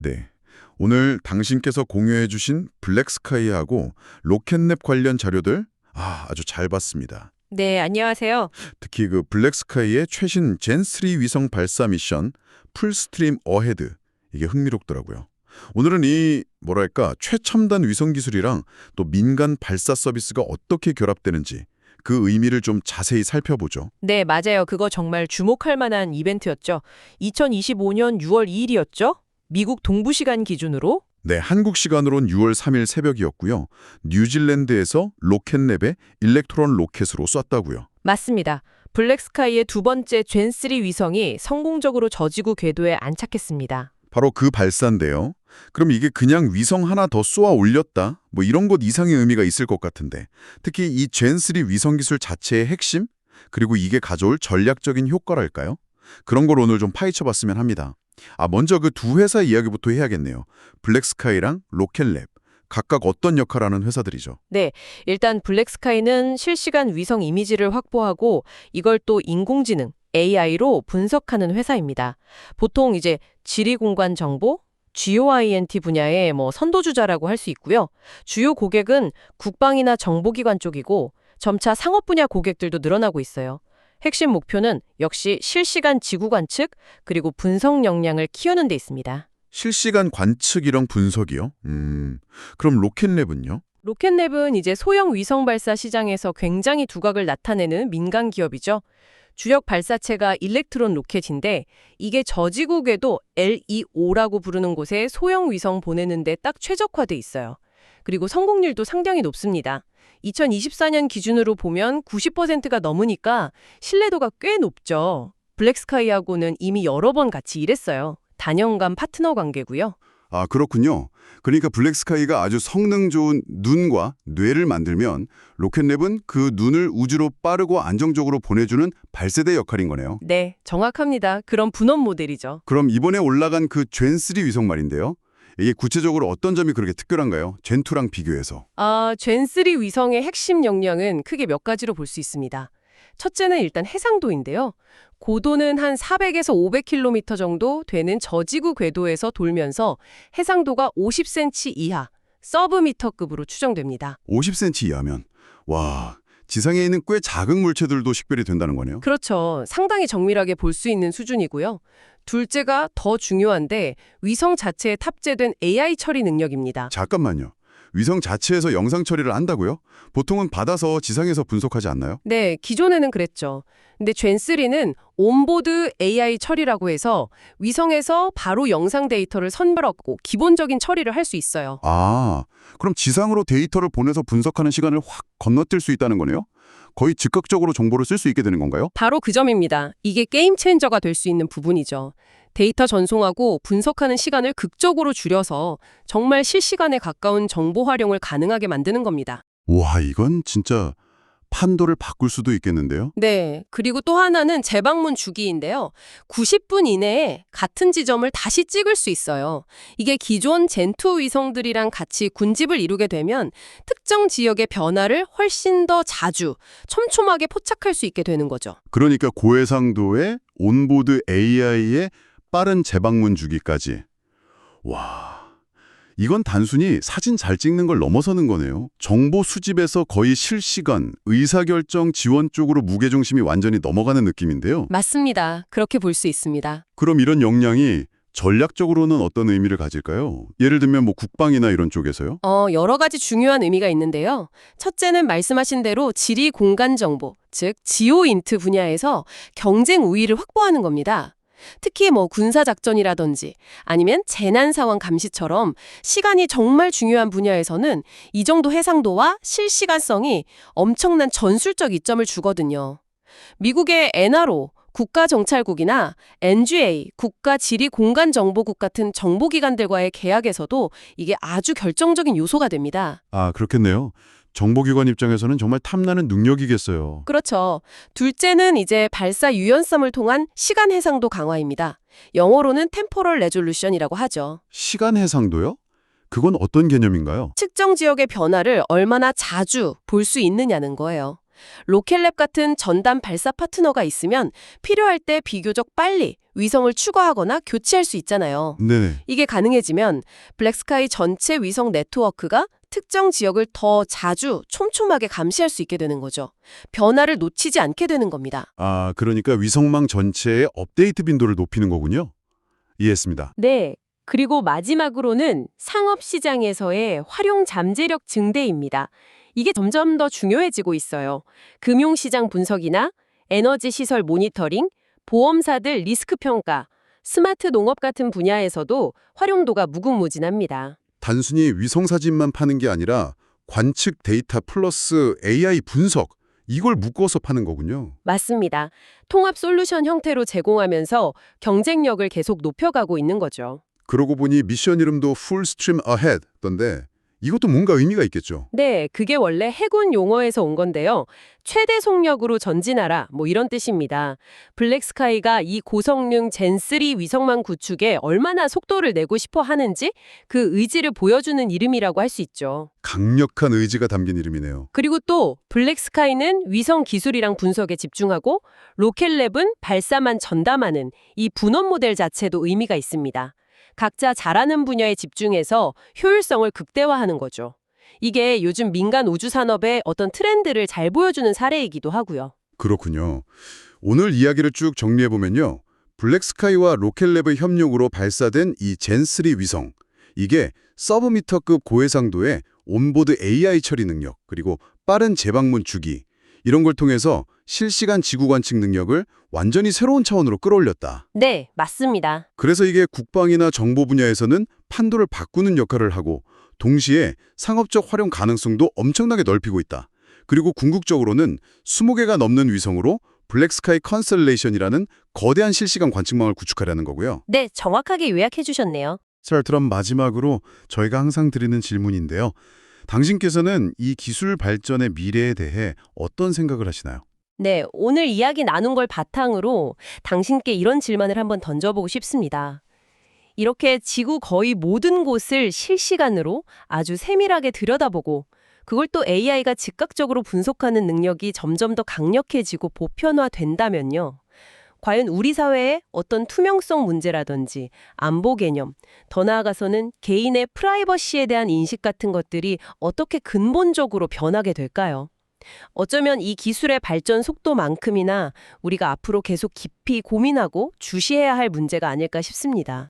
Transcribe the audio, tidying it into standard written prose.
네. 오늘 당신께서 공유해 주신 블랙스카이하고 로켓랩 관련 자료들 아주 잘 봤습니다. 네, 안녕하세요. 특히 그 블랙스카이의 최신 젠3 위성 발사 미션 풀스트림 어헤드 이게 흥미롭더라고요. 오늘은 이 뭐랄까 최첨단 위성 기술이랑 또 민간 발사 서비스가 어떻게 결합되는지 그 의미를 좀 자세히 살펴보죠. 네, 맞아요. 그거 정말 주목할 만한 이벤트였죠. 2025년 6월 2일이었죠? 미국 동부 시간 기준으로. 네, 한국 시간으론 6월 3일 새벽이었고요. 뉴질랜드에서 로켓랩에 일렉트론 로켓으로 쐈다고요. 맞습니다. 블랙스카이의 두 번째 젠3 위성이 성공적으로 저지구 궤도에 안착했습니다. 바로 그 발사인데요. 그럼 이게 그냥 위성 하나 더 쏘아 올렸다? 뭐 이런 것 이상의 의미가 있을 것 같은데 특히 이 젠3 위성 기술 자체의 핵심? 그리고 이게 가져올 전략적인 효과랄까요? 그런 걸 오늘 좀 파헤쳐봤으면 합니다. 먼저 그 두 회사 이야기부터 해야겠네요. 블랙스카이랑 로켓랩. 각각 어떤 역할을 하는 회사들이죠? 네, 일단 블랙스카이는 실시간 위성 이미지를 확보하고 이걸 또 인공지능, AI로 분석하는 회사입니다. 보통 이제 지리공간 정보, GOINT 분야의 선도주자라고 할 수 있고요. 주요 고객은 국방이나 정보기관 쪽이고 점차 상업 분야 고객들도 늘어나고 있어요. 핵심 목표는 역시 실시간 지구 관측 그리고 분석 역량을 키우는 데 있습니다. 실시간 관측이랑 분석이요? 그럼 로켓랩은요? 로켓랩은 이제 소형 위성 발사 시장에서 굉장히 두각을 나타내는 민간 기업이죠. 주력 발사체가 일렉트론 로켓인데 이게 저지구 궤도 LEO라고 부르는 곳에 소형 위성 보내는데 딱 최적화돼 있어요. 그리고 성공률도 상당히 높습니다. 2024년 기준으로 보면 90%가 넘으니까 신뢰도가 꽤 높죠. 블랙스카이하고는 이미 여러 번 같이 일했어요. 단연간 파트너 관계고요. 그렇군요. 그러니까 블랙스카이가 아주 성능 좋은 눈과 뇌를 만들면 로켓랩은 그 눈을 우주로 빠르고 안정적으로 보내주는 발세대 역할인 거네요. 네, 정확합니다. 그런 분업 모델이죠. 그럼 이번에 올라간 그 젠3 위성 말인데요. 이게 구체적으로 어떤 점이 그렇게 특별한가요? 젠2랑 비교해서. 젠3 위성의 핵심 역량은 크게 몇 가지로 볼 수 있습니다. 첫째는 일단 해상도인데요. 고도는 한 400에서 500km 정도 되는 저지구 궤도에서 돌면서 해상도가 50cm 이하, 서브미터급으로 추정됩니다. 50cm 이하면 와, 지상에 있는 꽤 작은 물체들도 식별이 된다는 거네요. 그렇죠. 상당히 정밀하게 볼 수 있는 수준이고요. 둘째가 더 중요한데 위성 자체에 탑재된 AI 처리 능력입니다. 잠깐만요. 위성 자체에서 영상 처리를 한다고요? 보통은 받아서 지상에서 분석하지 않나요? 네, 기존에는 그랬죠. 근데 젠3는 온보드 AI 처리라고 해서 위성에서 바로 영상 데이터를 선별하고 기본적인 처리를 할 수 있어요. 그럼 지상으로 데이터를 보내서 분석하는 시간을 확 건너뛸 수 있다는 거네요? 거의 즉각적으로 정보를 쓸 수 있게 되는 건가요? 바로 그 점입니다. 이게 게임 체인저가 될 수 있는 부분이죠. 데이터 전송하고 분석하는 시간을 극적으로 줄여서 정말 실시간에 가까운 정보 활용을 가능하게 만드는 겁니다. 와, 이건 진짜 판도를 바꿀 수도 있겠는데요? 네, 그리고 또 하나는 재방문 주기인데요. 90분 이내에 같은 지점을 다시 찍을 수 있어요. 이게 기존 젠2 위성들이랑 같이 군집을 이루게 되면 특정 지역의 변화를 훨씬 더 자주, 촘촘하게 포착할 수 있게 되는 거죠. 그러니까 고해상도에 온보드 AI의 빠른 재방문 주기까지. 와, 이건 단순히 사진 잘 찍는 걸 넘어서는 거네요. 정보 수집에서 거의 실시간, 의사결정 지원 쪽으로 무게중심이 완전히 넘어가는 느낌인데요. 맞습니다. 그렇게 볼 수 있습니다. 그럼 이런 역량이 전략적으로는 어떤 의미를 가질까요? 예를 들면 국방이나 이런 쪽에서요? 여러 가지 중요한 의미가 있는데요. 첫째는 말씀하신 대로 지리 공간 정보, 즉 지오인트 분야에서 경쟁 우위를 확보하는 겁니다. 특히 군사작전이라든지 아니면 재난상황 감시처럼 시간이 정말 중요한 분야에서는 이 정도 해상도와 실시간성이 엄청난 전술적 이점을 주거든요. 미국의 NRO, 국가정찰국이나 NGA, 국가지리공간정보국 같은 정보기관들과의 계약에서도 이게 아주 결정적인 요소가 됩니다. 그렇겠네요. 정보기관 입장에서는 정말 탐나는 능력이겠어요. 그렇죠. 둘째는 이제 발사 유연성을 통한 시간 해상도 강화입니다. 영어로는 템포럴 레졸루션이라고 하죠. 시간 해상도요? 그건 어떤 개념인가요? 측정 지역의 변화를 얼마나 자주 볼 수 있느냐는 거예요. 로켓랩 같은 전담 발사 파트너가 있으면 필요할 때 비교적 빨리 위성을 추가하거나 교체할 수 있잖아요. 네네. 이게 가능해지면 블랙스카이 전체 위성 네트워크가 특정 지역을 더 자주 촘촘하게 감시할 수 있게 되는 거죠. 변화를 놓치지 않게 되는 겁니다. 아, 그러니까 위성망 전체의 업데이트 빈도를 높이는 거군요. 이해했습니다. 네. 그리고 마지막으로는 상업시장에서의 활용 잠재력 증대입니다. 이게 점점 더 중요해지고 있어요. 금융시장 분석이나 에너지 시설 모니터링, 보험사들 리스크 평가, 스마트 농업 같은 분야에서도 활용도가 무궁무진합니다. 단순히 위성 사진만 파는 게 아니라 관측 데이터 플러스 AI 분석, 이걸 묶어서 파는 거군요. 맞습니다. 통합 솔루션 형태로 제공하면서 경쟁력을 계속 높여가고 있는 거죠. 그러고 보니 미션 이름도 Full Stream Ahead던데 이것도 뭔가 의미가 있겠죠. 네, 그게 원래 해군 용어에서 온 건데요. 최대 속력으로 전진하라, 뭐 이런 뜻입니다. 블랙스카이가 이 고성능 젠3 위성망 구축에 얼마나 속도를 내고 싶어 하는지 그 의지를 보여주는 이름이라고 할 수 있죠. 강력한 의지가 담긴 이름이네요. 그리고 또 블랙스카이는 위성 기술이랑 분석에 집중하고 로켓랩은 발사만 전담하는 이 분원 모델 자체도 의미가 있습니다. 각자 잘하는 분야에 집중해서 효율성을 극대화하는 거죠. 이게 요즘 민간 우주 산업의 어떤 트렌드를 잘 보여주는 사례이기도 하고요. 그렇군요. 오늘 이야기를 쭉 정리해보면요. 블랙스카이와 로켓랩의 협력으로 발사된 이 젠3 위성. 이게 서브미터급 고해상도의 온보드 AI 처리 능력, 그리고 빠른 재방문 주기, 이런 걸 통해서 실시간 지구 관측 능력을 완전히 새로운 차원으로 끌어올렸다. 네, 맞습니다. 그래서 이게 국방이나 정보 분야에서는 판도를 바꾸는 역할을 하고 동시에 상업적 활용 가능성도 엄청나게 넓히고 있다. 그리고 궁극적으로는 20개가 넘는 위성으로 블랙스카이 컨셀레이션이라는 거대한 실시간 관측망을 구축하려는 거고요. 네, 정확하게 요약해 주셨네요. 자, 그럼 마지막으로 저희가 항상 드리는 질문인데요. 당신께서는 이 기술 발전의 미래에 대해 어떤 생각을 하시나요? 네, 오늘 이야기 나눈 걸 바탕으로 당신께 이런 질문을 한번 던져보고 싶습니다. 이렇게 지구 거의 모든 곳을 실시간으로 아주 세밀하게 들여다보고 그걸 또 AI가 즉각적으로 분석하는 능력이 점점 더 강력해지고 보편화된다면요. 과연 우리 사회의 어떤 투명성 문제라든지 안보 개념, 더 나아가서는 개인의 프라이버시에 대한 인식 같은 것들이 어떻게 근본적으로 변하게 될까요? 어쩌면 이 기술의 발전 속도만큼이나 우리가 앞으로 계속 깊이 고민하고 주시해야 할 문제가 아닐까 싶습니다.